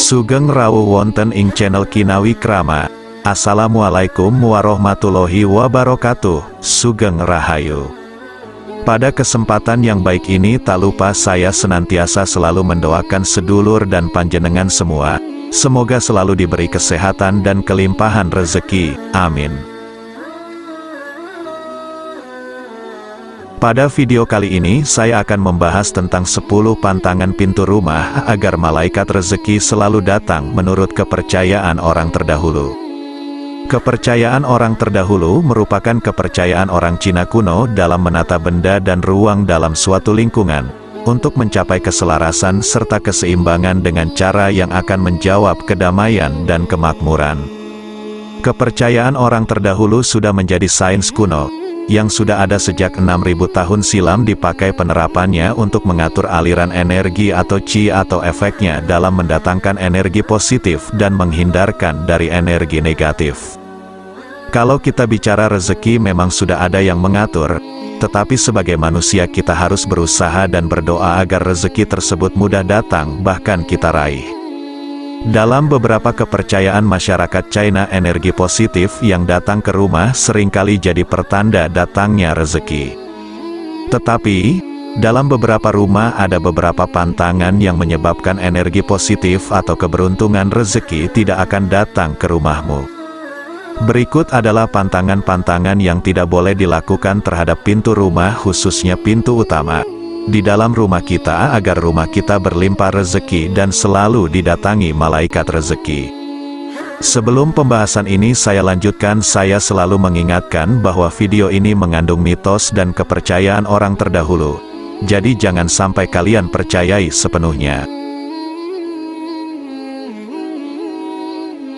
Sugeng rawuh wonten ing channel Kinawi Krama. Assalamualaikum warahmatullahi wabarakatuh. Sugeng Rahayu. Pada kesempatan yang baik ini tak lupa saya senantiasa selalu mendoakan sedulur dan panjenengan semua. Semoga selalu diberi kesehatan dan kelimpahan rezeki. Amin. Pada video kali ini saya akan membahas tentang 10 pantangan pintu rumah agar malaikat rezeki selalu datang menurut kepercayaan orang terdahulu. Kepercayaan orang terdahulu merupakan kepercayaan orang Cina kuno dalam menata benda dan ruang dalam suatu lingkungan, untuk mencapai keselarasan serta keseimbangan dengan cara yang akan menjawab kedamaian dan kemakmuran. Kepercayaan orang terdahulu sudah menjadi sains kuno, yang sudah ada sejak 6.000 tahun silam dipakai penerapannya untuk mengatur aliran energi atau qi atau efeknya dalam mendatangkan energi positif dan menghindarkan dari energi negatif. Kalau kita bicara rezeki memang sudah ada yang mengatur, tetapi sebagai manusia kita harus berusaha dan berdoa agar rezeki tersebut mudah datang bahkan kita raih. Dalam beberapa kepercayaan masyarakat China, energi positif yang datang ke rumah seringkali jadi pertanda datangnya rezeki. Tetapi, dalam beberapa rumah ada beberapa pantangan yang menyebabkan energi positif atau keberuntungan rezeki tidak akan datang ke rumahmu. Berikut adalah pantangan-pantangan yang tidak boleh dilakukan terhadap pintu rumah, khususnya pintu utama di dalam rumah kita, agar rumah kita berlimpah rezeki dan selalu didatangi malaikat rezeki. Sebelum pembahasan ini saya lanjutkan, saya selalu mengingatkan bahwa video ini mengandung mitos dan kepercayaan orang terdahulu. Jadi jangan sampai kalian percayai sepenuhnya.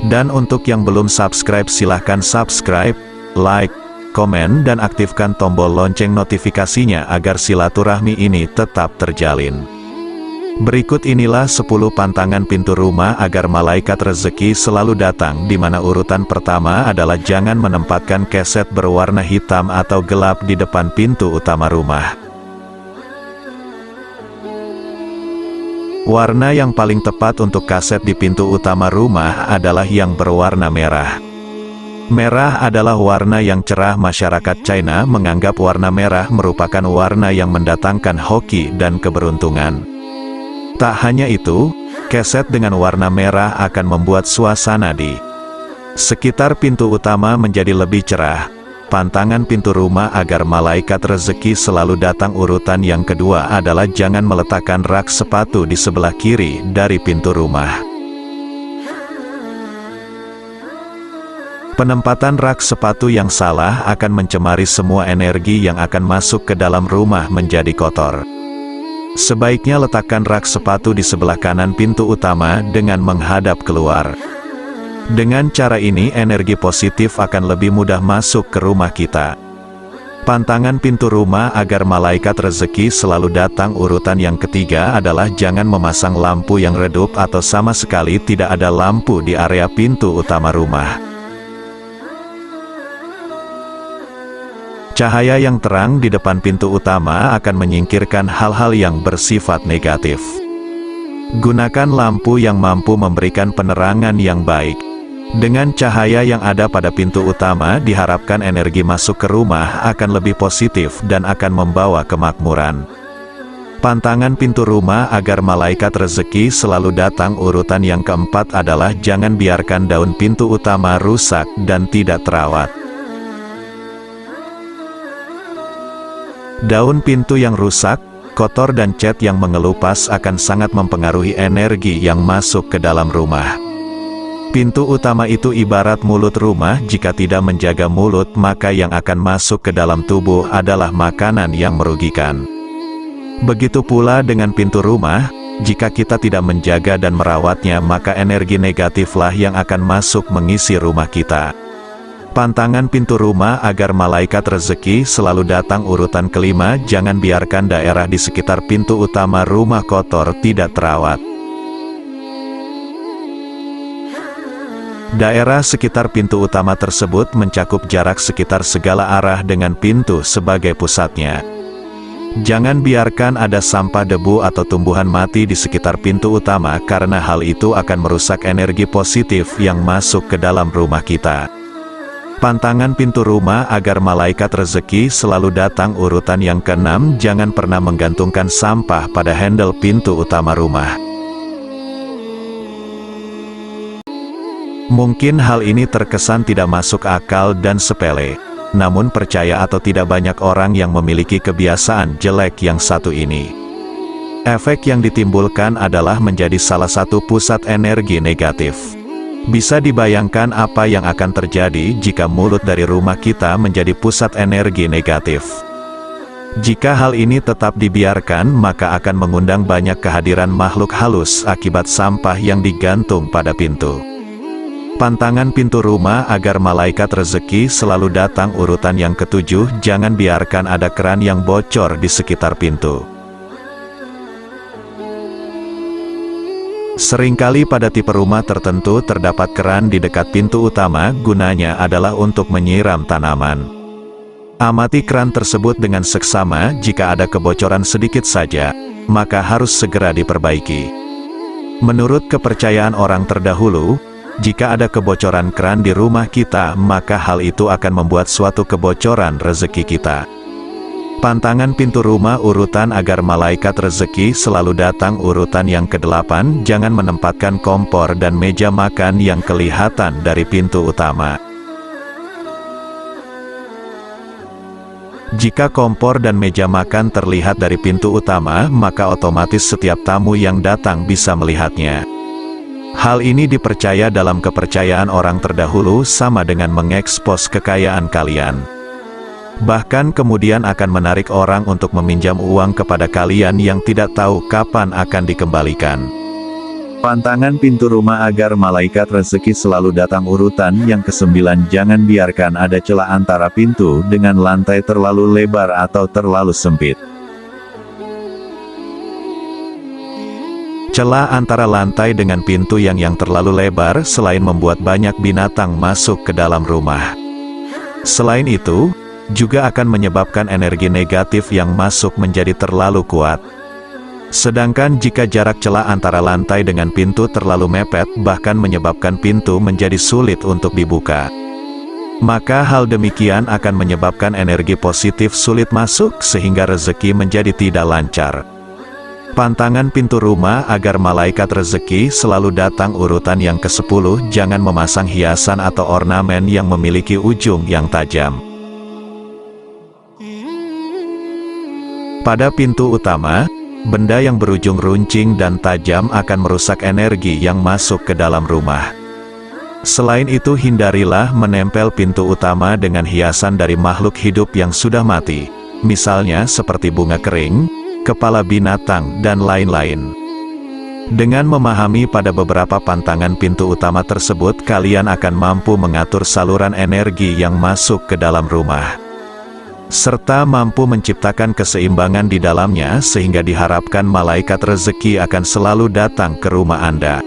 Dan untuk yang belum subscribe silahkan subscribe, like, komen dan aktifkan tombol lonceng notifikasinya agar silaturahmi ini tetap terjalin. Berikut inilah 10 pantangan pintu rumah agar malaikat rezeki selalu datang, di mana urutan pertama adalah jangan menempatkan keset berwarna hitam atau gelap di depan pintu utama rumah. Warna yang paling tepat untuk kaset di pintu utama rumah adalah yang berwarna merah. Merah adalah warna yang cerah. Masyarakat China menganggap warna merah merupakan warna yang mendatangkan hoki dan keberuntungan. Tak hanya itu, keset dengan warna merah akan membuat suasana di sekitar pintu utama menjadi lebih cerah. Pantangan pintu rumah agar malaikat rezeki selalu datang urutan yang kedua adalah jangan meletakkan rak sepatu di sebelah kiri dari pintu rumah. Penempatan rak sepatu yang salah akan mencemari semua energi yang akan masuk ke dalam rumah menjadi kotor. Sebaiknya letakkan rak sepatu di sebelah kanan pintu utama dengan menghadap keluar. Dengan cara ini energi positif akan lebih mudah masuk ke rumah kita. Pantangan pintu rumah agar malaikat rezeki selalu datang urutan yang ketiga adalah jangan memasang lampu yang redup atau sama sekali tidak ada lampu di area pintu utama rumah. Cahaya yang terang di depan pintu utama akan menyingkirkan hal-hal yang bersifat negatif. Gunakan lampu yang mampu memberikan penerangan yang baik. Dengan cahaya yang ada pada pintu utama diharapkan energi masuk ke rumah akan lebih positif dan akan membawa kemakmuran. Pantangan pintu rumah agar malaikat rezeki selalu datang urutan yang keempat adalah jangan biarkan daun pintu utama rusak dan tidak terawat. Daun pintu yang rusak, kotor dan cat yang mengelupas akan sangat mempengaruhi energi yang masuk ke dalam rumah. Pintu utama itu ibarat mulut rumah, jika tidak menjaga mulut maka yang akan masuk ke dalam tubuh adalah makanan yang merugikan. Begitu pula dengan pintu rumah, jika kita tidak menjaga dan merawatnya maka energi negatiflah yang akan masuk mengisi rumah kita. Pantangan pintu rumah agar malaikat rezeki selalu datang urutan kelima, jangan biarkan daerah di sekitar pintu utama rumah kotor tidak terawat. Daerah sekitar pintu utama tersebut mencakup jarak sekitar segala arah dengan pintu sebagai pusatnya. Jangan biarkan ada sampah, debu atau tumbuhan mati di sekitar pintu utama karena hal itu akan merusak energi positif yang masuk ke dalam rumah kita. Pantangan pintu rumah agar malaikat rezeki selalu datang urutan yang keenam, jangan pernah menggantungkan sampah pada handle pintu utama rumah. Mungkin hal ini terkesan tidak masuk akal dan sepele. Namun percaya atau tidak, banyak orang yang memiliki kebiasaan jelek yang satu ini. Efek yang ditimbulkan adalah menjadi salah satu pusat energi negatif. Bisa dibayangkan apa yang akan terjadi jika mulut dari rumah kita menjadi pusat energi negatif. Jika hal ini tetap dibiarkan, maka akan mengundang banyak kehadiran makhluk halus akibat sampah yang digantung pada pintu. Pantangan pintu rumah agar malaikat rezeki selalu datang urutan yang ketujuh, jangan biarkan ada keran yang bocor di sekitar pintu. Seringkali pada tipe rumah tertentu terdapat keran di dekat pintu utama, gunanya adalah untuk menyiram tanaman. Amati keran tersebut dengan seksama, jika ada kebocoran sedikit saja, maka harus segera diperbaiki. Menurut kepercayaan orang terdahulu, jika ada kebocoran keran di rumah kita, maka hal itu akan membuat suatu kebocoran rezeki kita. Pantangan pintu rumah urutan agar malaikat rezeki selalu datang urutan yang ke-8, jangan menempatkan kompor dan meja makan yang kelihatan dari pintu utama. Jika kompor dan meja makan terlihat dari pintu utama, maka otomatis setiap tamu yang datang bisa melihatnya. Hal ini dipercaya dalam kepercayaan orang terdahulu sama dengan mengekspos kekayaan kalian. Bahkan kemudian akan menarik orang untuk meminjam uang kepada kalian yang tidak tahu kapan akan dikembalikan. Pantangan pintu rumah agar malaikat rezeki selalu datang urutan yang ke-9, jangan biarkan ada celah antara pintu dengan lantai terlalu lebar atau terlalu sempit. Celah antara lantai dengan pintu yang terlalu lebar selain membuat banyak binatang masuk ke dalam rumah. Selain itu, juga akan menyebabkan energi negatif yang masuk menjadi terlalu kuat. Sedangkan jika jarak celah antara lantai dengan pintu terlalu mepet, bahkan menyebabkan pintu menjadi sulit untuk dibuka. Maka hal demikian akan menyebabkan energi positif sulit masuk sehingga rezeki menjadi tidak lancar. Pantangan pintu rumah agar malaikat rezeki selalu datang urutan yang ke-10, jangan memasang hiasan atau ornamen yang memiliki ujung yang tajam. Pada pintu utama, benda yang berujung runcing dan tajam akan merusak energi yang masuk ke dalam rumah. Selain itu, hindarilah menempel pintu utama dengan hiasan dari makhluk hidup yang sudah mati, misalnya seperti bunga kering, kepala binatang, dan lain-lain. Dengan memahami pada beberapa pantangan pintu utama tersebut, kalian akan mampu mengatur saluran energi yang masuk ke dalam rumah, serta mampu menciptakan keseimbangan di dalamnya sehingga diharapkan malaikat rezeki akan selalu datang ke rumah Anda.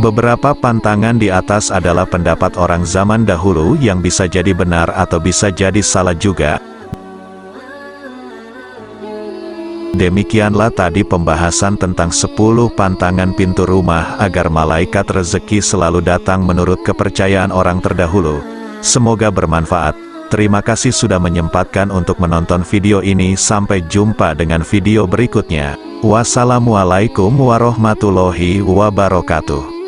Beberapa pantangan di atas adalah pendapat orang zaman dahulu yang bisa jadi benar atau bisa jadi salah juga. Demikianlah tadi pembahasan tentang 10 pantangan pintu rumah agar malaikat rezeki selalu datang menurut kepercayaan orang terdahulu. Semoga bermanfaat. Terima kasih sudah menyempatkan untuk menonton video ini. Sampai jumpa dengan video berikutnya. Wassalamualaikum warahmatullahi wabarakatuh.